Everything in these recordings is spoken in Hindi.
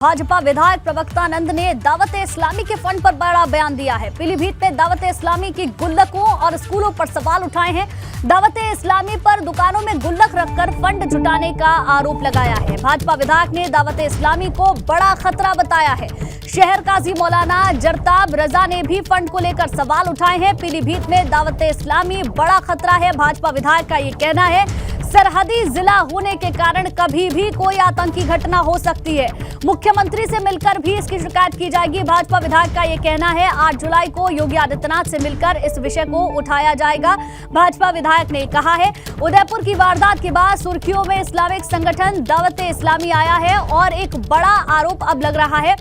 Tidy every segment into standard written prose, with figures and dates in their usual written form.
भाजपा विधायक प्रवक्तानंद ने दावत-ए-इस्लामी के फंड पर बड़ा बयान दिया है। पीलीभीत में दावत-ए-इस्लामी की गुल्लकों और स्कूलों पर सवाल उठाए हैं। दावत-ए-इस्लामी पर दुकानों में गुल्लक रखकर फंड जुटाने का आरोप लगाया है। भाजपा विधायक ने दावत-ए-इस्लामी को बड़ा खतरा बताया है। शहर काजी मौलाना जरताब रजा ने भी फंड को लेकर सवाल उठाए हैं। पीलीभीत में दावत-ए-इस्लामी बड़ा खतरा है। भाजपा विधायक का ये कहना है, सरहदी जिला होने के कारण कभी भी कोई आतंकी घटना हो सकती है। मुख्यमंत्री से मिलकर भी इसकी शिकायत की जाएगी। भाजपा विधायक का ये कहना है, 8 जुलाई को योगी आदित्यनाथ से मिलकर इस विषय को उठाया जाएगा। भाजपा विधायक ने कहा है, उदयपुर की वारदात के बाद सुर्खियों में इस्लामिक संगठन दावत-ए-इस्लामी आया है और एक बड़ा आरोप अब लग रहा है।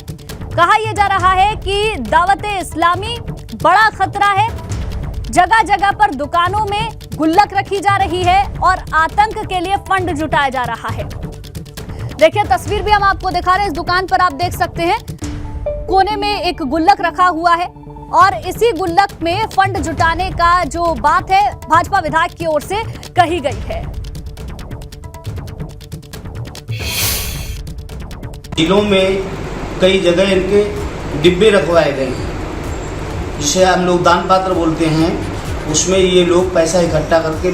कहा यह जा रहा है कि दावत-ए-इस्लामी बड़ा खतरा है। जगह जगह पर दुकानों में गुल्लक रखी जा रही है और आतंक के लिए फंड जुटाया जा रहा है। देखिए, तस्वीर भी हम आपको दिखा रहे हैं। इस दुकान पर आप देख सकते हैं, कोने में एक गुल्लक रखा हुआ है और इसी गुल्लक में फंड जुटाने का जो बात है भाजपा विधायक की ओर से कही गई है। जिलों में कई जगह इनके डिब्बे रखवाए गए हैं, जिसे हम लोग दान पात्र बोलते हैं। उसमें ये लोग पैसा इकट्ठा करके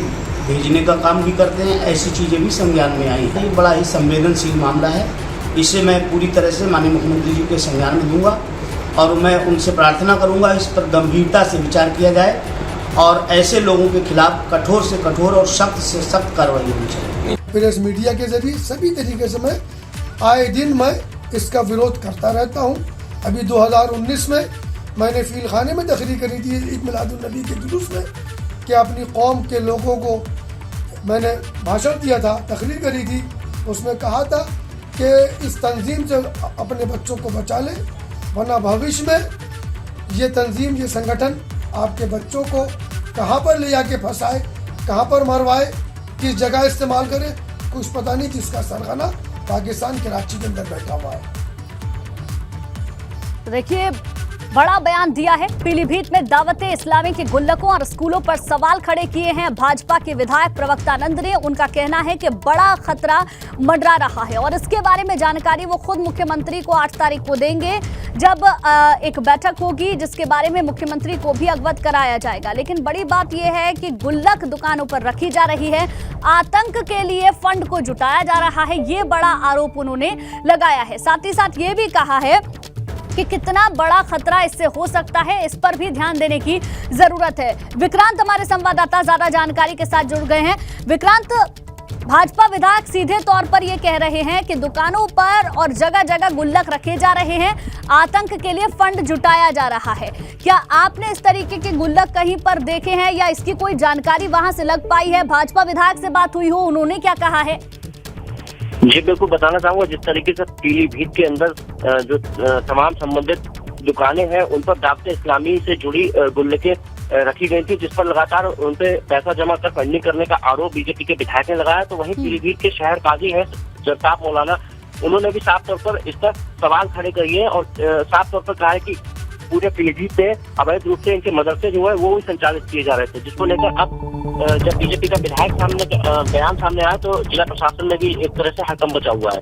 भेजने का काम भी करते हैं। ऐसी चीज़ें भी संज्ञान में आई हैं। ये बड़ा ही संवेदनशील मामला है। इसे मैं पूरी तरह से माननीय मुख्यमंत्री जी के संज्ञान में दूंगा और मैं उनसे प्रार्थना करूंगा इस पर गंभीरता से विचार किया जाए और ऐसे लोगों के खिलाफ कठोर से कठोर और सख्त से सख्त कार्रवाई होनी चाहिए। प्रेस मीडिया के जरिए सभी तरीके से मैं आए दिन मैं इसका विरोध करता रहता हूँ। अभी 2019 में मैंने फील खाने में तकरीर करी थी ईद मिलादुन्नबी के जुलूस में कि अपनी कौम के लोगों को मैंने भाषण दिया था, तकरीर करी थी। उसमें कहा था कि इस तंजीम से अपने बच्चों को बचा लें, वरना भविष्य में ये तंजीम, ये संगठन आपके बच्चों को कहाँ पर ले जाके फंसाए, कहाँ पर मरवाए, किस जगह इस्तेमाल करे, कुछ पता नहीं। जिसका सरगना पाकिस्तान कराची के अंदर बैठा हुआ है। देखिए, बड़ा बयान दिया है। पीलीभीत में दावत-ए-इस्लामी के गुल्लकों और स्कूलों पर सवाल खड़े किए हैं भाजपा के विधायक प्रवक्तानंद ने। उनका कहना है कि बड़ा खतरा मंडरा रहा है और इसके बारे में जानकारी वो खुद मुख्यमंत्री को 8 तारीख को देंगे, जब एक बैठक होगी जिसके बारे में मुख्यमंत्री को भी अवगत कराया जाएगा। लेकिन बड़ी बात यह है कि गुल्लक दुकानों पर रखी जा रही है, आतंक के लिए फंड को जुटाया जा रहा है, ये बड़ा आरोप उन्होंने लगाया है। साथ ही साथ ये भी कहा है कि कितना बड़ा खतरा इससे हो सकता है, इस पर भी ध्यान देने की जरूरत है। विक्रांत हमारे संवाददाता ज्यादा जानकारी के साथ जुड़ गए हैं। विक्रांत, भाजपा विधायक सीधे तौर पर यह कह रहे हैं कि दुकानों पर और जगह जगह गुल्लक रखे जा रहे हैं, आतंक के लिए फंड जुटाया जा रहा है। क्या आपने इस तरीके के गुल्लक कहीं पर देखे हैं या इसकी कोई जानकारी वहां से लग पाई है? भाजपा विधायक से बात हुई हो, उन्होंने क्या कहा है? जी बिल्कुल, बताना चाहूंगा जिस तरीके से पीलीभीत के अंदर जो तमाम संबंधित दुकानें हैं उन पर दावत-ए-इस्लामी से जुड़ी गुल्लकें रखी गई थी, जिस पर लगातार उन पे पैसा जमा कर फंडिंग करने का आरोप बीजेपी के विधायक ने लगाया। तो वहीं पीलीभीत के शहर काजी हैं जरताब मौलाना, उन्होंने भी साफ तौर पर इस पर सवाल खड़े किए हैं और साफ तौर पर कहा है कि पूरे पीलीभीत में अवैध रूप से इनके मदरसे जो है वो भी संचालित किए जा रहे थे, जिसको लेकर अब जब बीजेपी का विधायक सामने बयान सामने आया तो जिला प्रशासन ने भी एक तरह से हकम बचा हुआ है।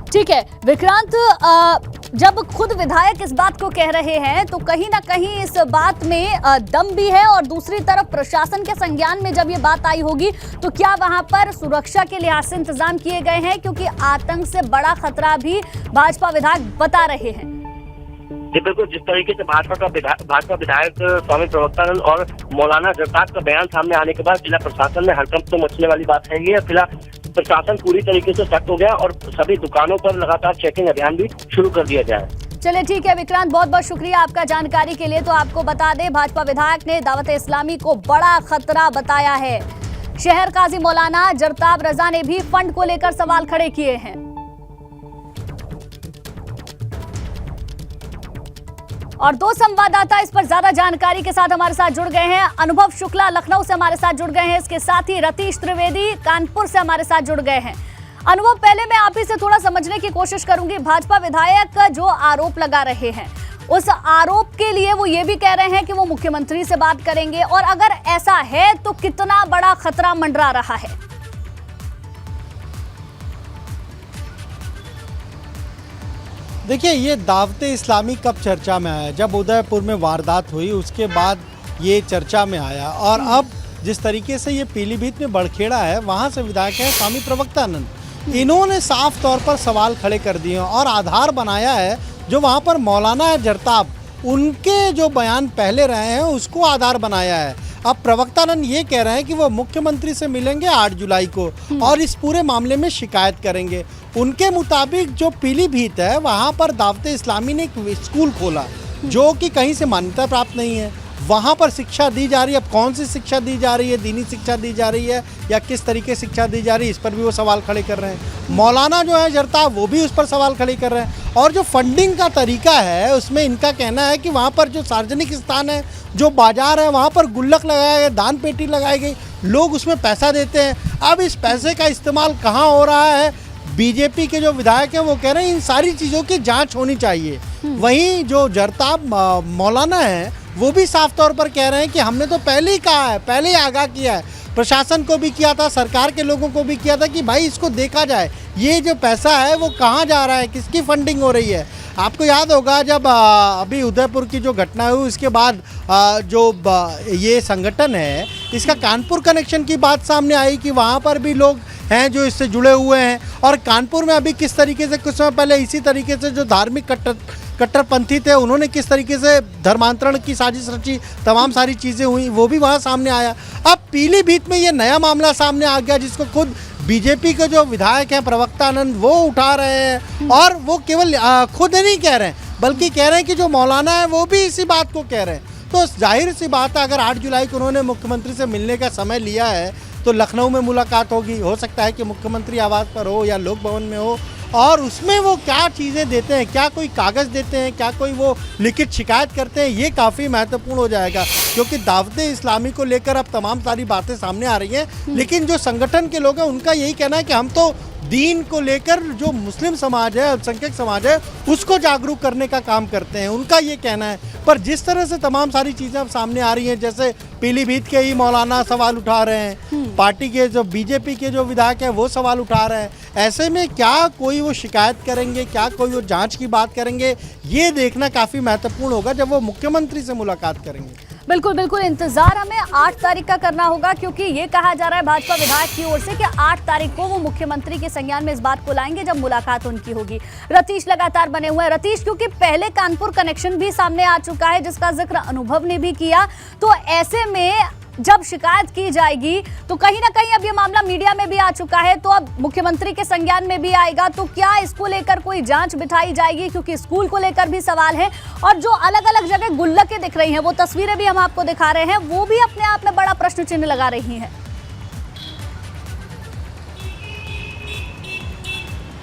ठीक है विक्रांत, जब खुद विधायक इस बात को कह रहे हैं तो कहीं ना कहीं इस बात में दम भी है और दूसरी तरफ प्रशासन के संज्ञान में जब ये बात आई होगी तो क्या वहां पर सुरक्षा के लिहाज से इंतजाम किए गए हैं? क्योंकि आतंक से बड़ा खतरा भी भाजपा विधायक बता रहे हैं। बिल्कुल, जिस तरीके से भाजपा विधायक स्वामी प्रवक्तानंद और मौलाना जरताब का बयान सामने आने के बाद जिला प्रशासन में हड़कंप तो मचने वाली बात है ही। फिलहाल प्रशासन पूरी तरीके से सख्त हो गया और सभी दुकानों पर लगातार चेकिंग अभियान भी शुरू कर दिया गया है। चलिए ठीक है विक्रांत, बहुत बहुत शुक्रिया आपका जानकारी के लिए। तो आपको बता दें, भाजपा विधायक ने दावत-ए-इस्लामी को बड़ा खतरा बताया है। शहर काजी मौलाना जरताब रजा ने भी फंड को लेकर सवाल खड़े किए हैं। और 2 संवाददाता इस पर ज्यादा जानकारी के साथ हमारे साथ जुड़ गए हैं। अनुभव शुक्ला लखनऊ से हमारे साथ जुड़ गए हैं, इसके साथ ही रतीश त्रिवेदी कानपुर से हमारे साथ जुड़ गए हैं। अनुभव, पहले मैं आप ही से थोड़ा समझने की कोशिश करूंगी, भाजपा विधायक जो आरोप लगा रहे हैं उस आरोप के लिए वो ये भी कह रहे हैं कि वो मुख्यमंत्री से बात करेंगे, और अगर ऐसा है तो कितना बड़ा खतरा मंडरा रहा है? देखिए, ये दावते इस्लामी कब चर्चा में आया? जब उदयपुर में वारदात हुई उसके बाद ये चर्चा में आया। और अब जिस तरीके से ये पीलीभीत में बड़खेड़ा है, वहाँ से विधायक है स्वामी प्रवक्तानंद, इन्होंने साफ तौर पर सवाल खड़े कर दिए और आधार बनाया है जो वहाँ पर मौलाना जरताब उनके जो बयान पहले रहे हैं उसको आधार बनाया है। अब प्रवक्तानंद ये कह रहे हैं कि वो मुख्यमंत्री से मिलेंगे 8 जुलाई को और इस पूरे मामले में शिकायत करेंगे। उनके मुताबिक जो पीलीभीत है वहाँ पर दावते इस्लामी ने एक स्कूल खोला जो कि कहीं से मान्यता प्राप्त नहीं है। वहाँ पर शिक्षा दी जा रही है। अब कौन सी शिक्षा दी जा रही है, दीनी शिक्षा दी जा रही है या किस तरीके से शिक्षा दी जा रही है, इस पर भी वो सवाल खड़े कर रहे हैं। मौलाना जो है जरताब वो भी उस पर सवाल खड़े कर रहे हैं। और जो फंडिंग का तरीका है उसमें इनका कहना है कि वहाँ पर जो सार्वजनिक स्थान है, जो बाजार है, वहाँ पर गुल्लक लगाया गया, दान पेटी लगाई गई, लोग उसमें पैसा देते हैं। अब इस पैसे का इस्तेमाल कहाँ हो रहा है, बीजेपी के जो विधायक हैं वो कह रहे हैं इन सारी चीज़ों की जांच होनी चाहिए। वहीं जो जरताब मौलाना है वो भी साफ तौर पर कह रहे हैं कि हमने तो पहले ही कहा है, पहले ही आगाह किया है, प्रशासन को भी किया था, सरकार के लोगों को भी किया था कि भाई इसको देखा जाए, ये जो पैसा है वो कहाँ जा रहा है, किसकी फंडिंग हो रही है। आपको याद होगा जब अभी उदयपुर की जो घटना हुई उसके बाद ये संगठन है इसका कानपुर कनेक्शन की बात सामने आई कि वहाँ पर भी लोग हैं जो इससे जुड़े हुए हैं। और कानपुर में अभी किस तरीके से कुछ समय पहले इसी तरीके से जो धार्मिक कट्टरपंथी थे उन्होंने किस तरीके से धर्मांतरण की साजिश रची, तमाम सारी चीज़ें हुई, वो भी वहाँ सामने आया। अब पीलीभीत में ये नया मामला सामने आ गया जिसको खुद बीजेपी के जो विधायक हैं प्रवक्तानंद वो उठा रहे हैं। और वो केवल खुद नहीं कह रहे हैं बल्कि कह रहे हैं कि जो मौलाना है वो भी इसी बात को कह रहे हैं। तो जाहिर सी बात है अगर 8 जुलाई को उन्होंने मुख्यमंत्री से मिलने का समय लिया है तो लखनऊ में मुलाकात होगी। हो सकता है कि मुख्यमंत्री आवास पर हो या लोक भवन में हो, और उसमें वो क्या चीज़ें देते हैं, क्या कोई कागज़ देते हैं, क्या कोई वो लिखित शिकायत करते हैं, ये काफ़ी महत्वपूर्ण हो जाएगा। क्योंकि दावते इस्लामी को लेकर अब तमाम सारी बातें सामने आ रही हैं, लेकिन जो संगठन के लोग हैं उनका यही कहना है कि हम तो दीन को लेकर जो मुस्लिम समाज है, अल्पसंख्यक समाज है, उसको जागरूक करने का काम करते हैं, उनका ये कहना है। पर जिस तरह से तमाम सारी चीज़ें अब सामने आ रही हैं, जैसे पीलीभीत के ही मौलाना सवाल उठा रहे हैं, पार्टी के जो बीजेपी के जो विधायक हैं वो सवाल उठा रहे हैं, ऐसे में क्या कोई वो शिकायत करेंगे, क्या कोई वो जांच की बात करेंगे, ये देखना काफ़ी महत्वपूर्ण होगा जब वो मुख्यमंत्री से मुलाकात करेंगे। बिल्कुल बिल्कुल, इंतजार हमें 8 तारीख का करना होगा क्योंकि ये कहा जा रहा है भाजपा विधायक की ओर से कि 8 तारीख को वो मुख्यमंत्री के संज्ञान में इस बात को लाएंगे जब मुलाकात उनकी होगी। रतीश लगातार बने हुए हैं। रतीश, क्योंकि पहले कानपुर कनेक्शन भी सामने आ चुका है जिसका जिक्र अनुभव ने भी किया, तो ऐसे में जब शिकायत की जाएगी तो कहीं ना कहीं अब ये मामला मीडिया में भी आ चुका है, तो अब मुख्यमंत्री के संज्ञान में भी आएगा, तो क्या इसको लेकर कोई जांच बिठाई जाएगी? क्योंकि स्कूल को लेकर भी सवाल है और जो अलग अलग जगह गुल्लकें दिख रही हैं, वो तस्वीरें भी हम आपको दिखा रहे हैं, वो भी अपने आप में बड़ा प्रश्न चिन्ह लगा रही हैं।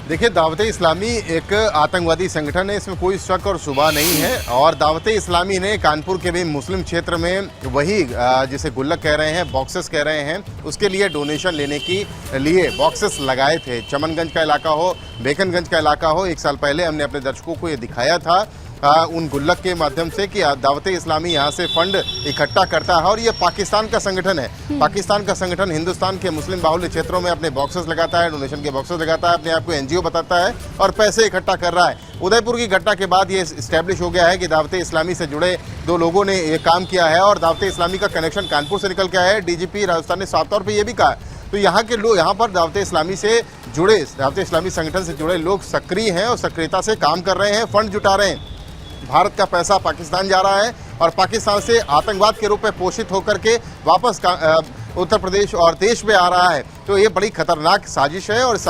देखिए, दावते इस्लामी एक आतंकवादी संगठन है, इसमें कोई शक और शुबा नहीं है। और दावते इस्लामी ने कानपुर के भी मुस्लिम क्षेत्र में वही जिसे गुल्लक कह रहे हैं, बॉक्सेस कह रहे हैं, उसके लिए डोनेशन लेने के लिए बॉक्सेस लगाए थे। चमनगंज का इलाका हो, बेकनगंज का इलाका हो, 1 साल पहले हमने अपने दर्शकों को ये दिखाया था उन गुल्लक के माध्यम से कि दावते इस्लामी यहाँ से फंड इकट्ठा करता है। और ये पाकिस्तान का संगठन है। पाकिस्तान का संगठन हिंदुस्तान के मुस्लिम बाहुल्य क्षेत्रों में अपने बॉक्सेस लगाता है, डोनेशन के बॉक्सेस लगाता है, अपने आप को NGO बताता है और पैसे इकट्ठा कर रहा है। उदयपुर की घटना के बाद ये इस्टेब्लिश हो गया है कि दावते इस्लामी से जुड़े 2 लोगों ने ये काम किया है और दावते इस्लामी का कनेक्शन कानपुर से निकल के आया है। DGP राजस्थान ने साफ तौर पर यह भी कहा। तो यहाँ के लोग, यहाँ पर दावते इस्लामी से जुड़े, दावते इस्लामी संगठन से जुड़े लोग सक्रिय हैं और सक्रियता से काम कर रहे हैं, फंड जुटा रहे हैं। भारत का पैसा पाकिस्तान जा रहा है और पाकिस्तान से आतंकवाद के रूप में पोषित होकर के वापस उत्तर प्रदेश और देश में आ रहा है। तो ये बड़ी खतरनाक साजिश है और इस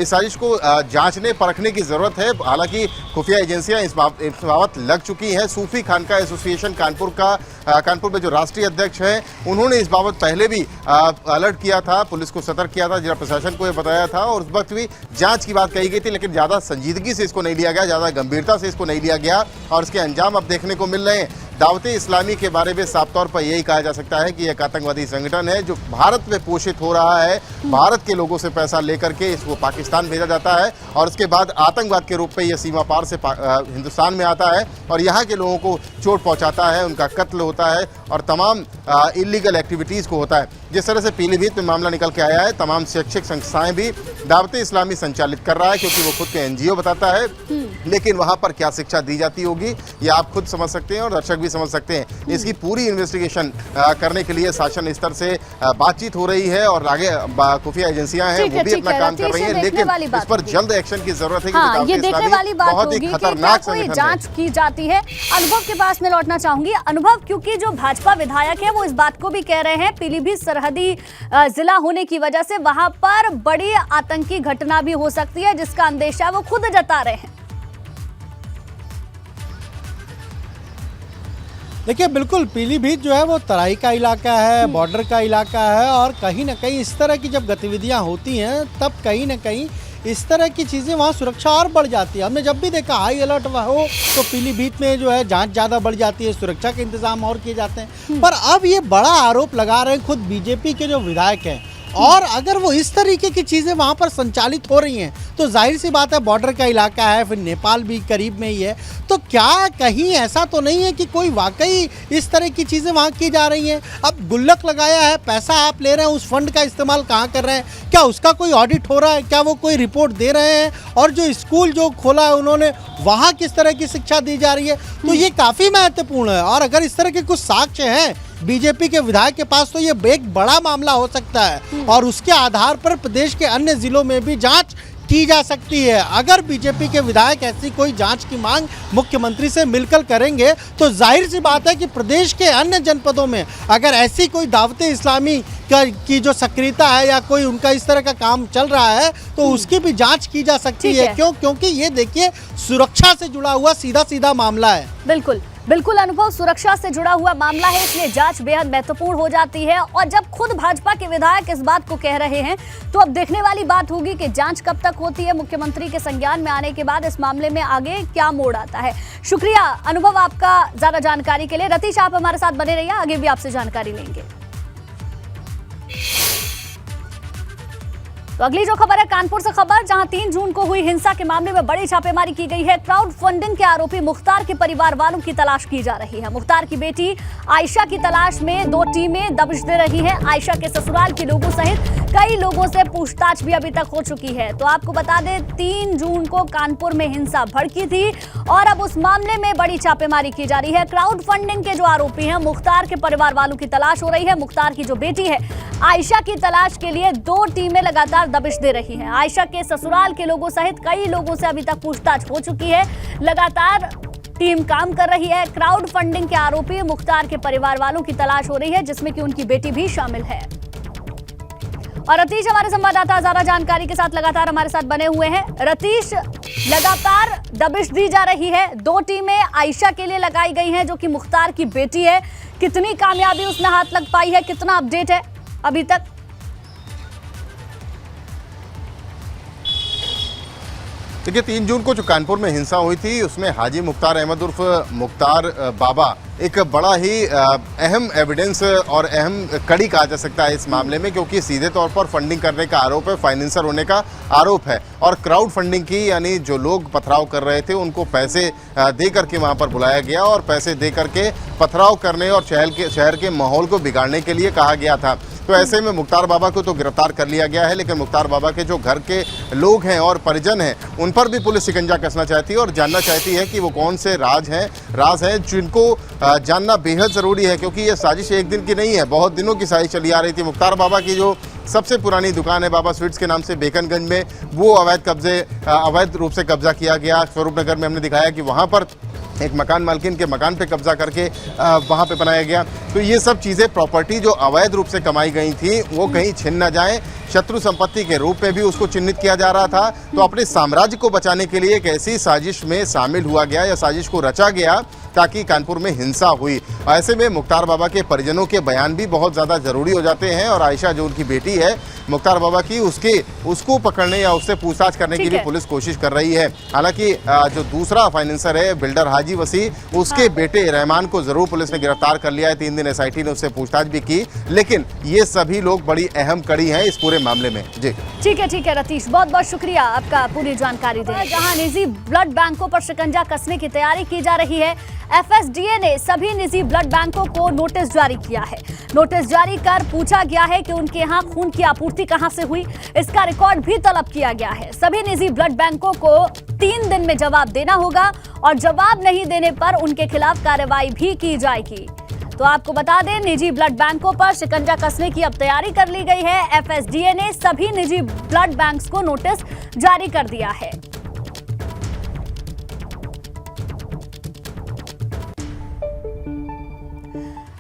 साजिश को जांचने परखने की ज़रूरत है। हालांकि खुफिया एजेंसियां इस बाबत लग चुकी हैं। सूफी खानका एसोसिएशन कानपुर में जो राष्ट्रीय अध्यक्ष हैं, उन्होंने इस बाबत पहले भी अलर्ट किया था, पुलिस को सतर्क किया था, जिला प्रशासन को ये बताया था और उस वक्त भी जांच की बात कही गई थी, लेकिन ज़्यादा संजीदगी से इसको नहीं लिया गया, ज़्यादा गंभीरता से इसको नहीं लिया गया और इसके अंजाम अब देखने को मिल रहे हैं। दावते इस्लामी के बारे में साफ तौर पर यही कहा जा सकता है कि एक आतंकवादी संगठन है जो भारत में पोषित हो रहा है। भारत के लोगों से पैसा लेकर के इसको पाकिस्तान भेजा जाता है और उसके बाद आतंकवाद के रूप में यह सीमा पार से हिंदुस्तान में आता है और यहाँ के लोगों को चोट पहुँचाता है, उनका कत्ल होता है और तमाम इलीगल एक्टिविटीज़ को होता है। जिस तरह से पीलीभीत में मामला निकल के आया है, तमाम शैक्षिक संस्थाएं भी दावत इस्लामी संचालित कर रहा है, क्योंकि वो खुद के NGO बताता है। लेकिन वहां पर क्या शिक्षा दी जाती होगी ये आप खुद समझ सकते हैं और दर्शक भी समझ सकते हैं। इसकी पूरी इन्वेस्टिगेशन करने के लिए शासन स्तर से बातचीत हो रही है और आगे खुफिया एजेंसियां हैं वो भी अपना काम कर रही हैं, लेकिन इस पर जल्द एक्शन की जरूरत है। हाँ, ये देखने वाली बात बहुत ही होगी कि खतरनाक क्या कोई जांच की जाती है। अनुभव के पास में लौटना चाहूंगी। अनुभव, क्योंकि जो भाजपा विधायक है वो इस बात को भी कह रहे हैं पीलीभीत सरहदी जिला होने की वजह से वहां पर बड़ी आतंकी घटना भी हो सकती है, जिसका अंदेशा वो खुद जता रहे हैं। देखिए, बिल्कुल पीलीभीत जो है वो तराई का इलाका है, बॉर्डर का इलाका है, और कहीं ना कहीं इस तरह की जब गतिविधियां होती हैं तब कहीं ना कहीं इस तरह की चीज़ें वहाँ सुरक्षा और बढ़ जाती है। हमने जब भी देखा हाई अलर्ट हो तो पीलीभीत में जो है जांच ज़्यादा बढ़ जाती है, सुरक्षा के इंतजाम और किए जाते हैं। पर अब ये बड़ा आरोप लगा रहे हैं खुद बीजेपी के जो विधायक हैं, और अगर वो इस तरीके की चीज़ें वहाँ पर संचालित हो रही हैं तो जाहिर सी बात है बॉर्डर का इलाका है, फिर नेपाल भी करीब में ही है, तो क्या कहीं ऐसा तो नहीं है कि कोई वाकई इस तरह की चीज़ें वहाँ की जा रही हैं? अब गुल्लक लगाया है, पैसा आप ले रहे हैं, उस फंड का इस्तेमाल कहाँ कर रहे हैं? क्या उसका कोई ऑडिट हो रहा है? क्या वो कोई रिपोर्ट दे रहे हैं? और जो स्कूल जो खोला है उन्होंने, वहाँ किस तरह की शिक्षा दी जा रही है? तो ये काफ़ी महत्वपूर्ण है, और अगर इस तरह के कुछ साक्ष्य हैं बीजेपी के विधायक के पास तो ये एक बड़ा मामला हो सकता है, और उसके आधार पर प्रदेश के अन्य जिलों में भी जांच की जा सकती है। अगर बीजेपी के विधायक ऐसी कोई जांच की मांग मुख्यमंत्री से मिलकर करेंगे तो जाहिर सी बात है कि प्रदेश के अन्य जनपदों में अगर ऐसी कोई दावते इस्लामी की जो सक्रियता है या कोई उनका इस तरह का काम चल रहा है तो उसकी भी जांच की जा सकती है। क्यों? क्योंकि ये देखिए सुरक्षा से जुड़ा हुआ सीधा सीधा मामला है। बिल्कुल बिल्कुल अनुभव, सुरक्षा से जुड़ा हुआ मामला है, इसलिए जांच बेहद महत्वपूर्ण हो जाती है। और जब खुद भाजपा के विधायक इस बात को कह रहे हैं तो अब देखने वाली बात होगी कि जांच कब तक होती है। मुख्यमंत्री के संज्ञान में आने के बाद इस मामले में आगे क्या मोड़ आता है। शुक्रिया अनुभव आपका ज्यादा जानकारी के लिए। रतीश, आप हमारे साथ बने रहिए, आगे भी आपसे जानकारी लेंगे। तो अगली जो खबर है कानपुर से खबर, जहां 3 जून को हुई हिंसा के मामले में बड़ी छापेमारी की गई है। क्राउड फंडिंग के आरोपी मुख्तार के परिवार वालों की तलाश की जा रही है। मुख्तार की बेटी आयशा की तलाश में 2 टीमें दबिश दे रही हैं। आयशा के ससुराल के लोगों सहित कई लोगों से पूछताछ भी अभी तक हो चुकी है। तो आपको बता दें 3 जून को कानपुर में हिंसा भड़की थी और अब उस मामले में बड़ी छापेमारी की जा रही है। क्राउड फंडिंग के जो आरोपी हैं मुख्तार के परिवार वालों की तलाश हो रही है। मुख्तार की जो बेटी है आयशा की तलाश के लिए 2 टीमें लगातार दबिश दे रही हैं। आयशा के ससुराल के लोगों सहित कई लोगों से अभी तक पूछताछ हो चुकी है। लगातार टीम काम कर रही है। क्राउड फंडिंग के आरोपी मुख्तार के परिवार वालों की तलाश हो रही है, जिसमें कि उनकी बेटी भी शामिल है। और रतीश हमारे संवाददाता ज्यादा जानकारी के साथ लगातार हमारे साथ बने हुए हैं। रतीश, लगातार दबिश दी जा रही है। 2 टीमें आयशा के लिए लगाई गई हैं जो कि मुख्तार की बेटी है। कितनी कामयाबी उसमें हाथ लग पाई है, कितना अपडेट है अभी तक? देखिए 3 जून को जो कानपुर में हिंसा हुई थी उसमें हाजी मुख्तार अहमद उर्फ मुख्तार बाबा एक बड़ा ही अहम एविडेंस और अहम कड़ी कहा जा सकता है इस मामले में, क्योंकि सीधे तौर पर फंडिंग करने का आरोप है, फाइनेंसर होने का आरोप है। और क्राउड फंडिंग की, यानी जो लोग पथराव कर रहे थे उनको पैसे दे करके वहां पर बुलाया गया और पैसे दे करके पथराव करने और शहर के माहौल को बिगाड़ने के लिए कहा गया था। तो ऐसे में मुख्तार बाबा को तो गिरफ्तार कर लिया गया है, लेकिन मुख्तार बाबा के जो घर के लोग हैं और परिजन हैं उन पर भी पुलिस शिकंजा कसना चाहती है और जानना चाहती है कि वो कौन से राज हैं जिनको जानना बेहद ज़रूरी है, क्योंकि ये साजिश एक दिन की नहीं है, बहुत दिनों की साजिश चली आ रही थी। मुख्तार बाबा की जो सबसे पुरानी दुकान है बाबा स्वीट्स के नाम से बेकनगंज में, वो अवैध रूप से कब्जा किया गया। स्वरूप नगर में हमने दिखाया कि वहाँ पर एक मकान मालकिन के मकान पे कब्जा करके वहाँ पे बनाया गया। तो ये सब चीज़ें, प्रॉपर्टी जो अवैध रूप से कमाई गई थी वो कहीं छिन न जाए, शत्रु संपत्ति के रूप में भी उसको चिन्हित किया जा रहा था। तो अपने साम्राज्य को बचाने के लिए एक ऐसी साजिश में शामिल हुआ गया या साजिश को रचा गया ताकि कानपुर में हिंसा हुई। ऐसे में मुख्तार बाबा के परिजनों के बयान भी बहुत ज़्यादा ज़रूरी हो जाते हैं और आयशा जो उनकी बेटी है मुख्तार बाबा की, उसको पकड़ने या उससे पूछताछ करने की भी पुलिस कोशिश कर रही है। हालांकि जो दूसरा फाइनेंसर है बिल्डर हाजी वसी, उसके बेटे रहमान को ज़रूर पुलिस ने गिरफ्तार कर लिया है 3 दिन दिन SIT ने उससे पूछताछ भी की, लेकिन ये सभी लोग बड़ी अहम कड़ी हैं इस पूरे मामले में। जी ठीक है रतीश, बहुत बहुत शुक्रिया आपका पूरी जानकारी देने। जहां निजी ब्लड बैंकों पर शिकंजा कसने की तैयारी की जा रही है, FSDA ने सभी निजी ब्लड बैंकों को नोटिस जारी किया है। नोटिस जारी कर पूछा गया है कि उनके यहाँ खून की आपूर्ति कहां से हुई, इसका रिकॉर्ड भी तलब किया गया है। सभी निजी ब्लड बैंकों को 3 दिन में जवाब देना होगा और जवाब नहीं देने पर उनके खिलाफ कार्रवाई भी की जाएगी। तो आपको बता दें, निजी ब्लड बैंकों पर शिकंजा कसने की अब तैयारी कर ली गई है। FSDA ने सभी निजी ब्लड बैंक्स को नोटिस जारी कर दिया है।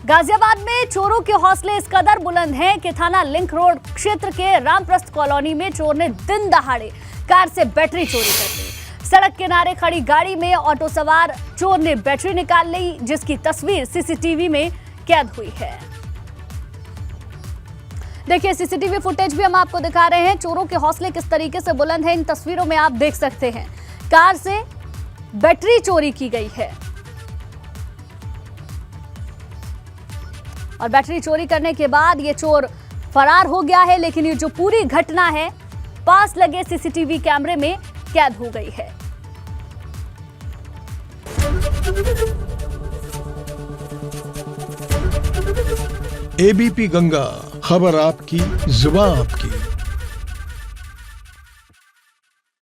गाजियाबाद में चोरों के हौसले इस कदर बुलंद हैं कि थाना लिंक रोड क्षेत्र के रामप्रस्थ कॉलोनी में चोर ने दिन दहाड़े कार से बैटरी चोरी कर ली। सड़क किनारे खड़ी गाड़ी में ऑटो सवार चोर ने बैटरी निकाल ली, जिसकी तस्वीर CCTV में कैद हुई है। देखिए, CCTV फुटेज भी हम आपको दिखा रहे हैं। चोरों के हौसले किस तरीके से बुलंद हैं, इन तस्वीरों में आप देख सकते हैं। कार से बैटरी चोरी की गई है और बैटरी चोरी करने के बाद ये चोर फरार हो गया है, लेकिन ये जो पूरी घटना है पास लगे CCTV कैमरे में कैद हो गई है। ABP गंगा, खबर आपकी, जुबान आपकी।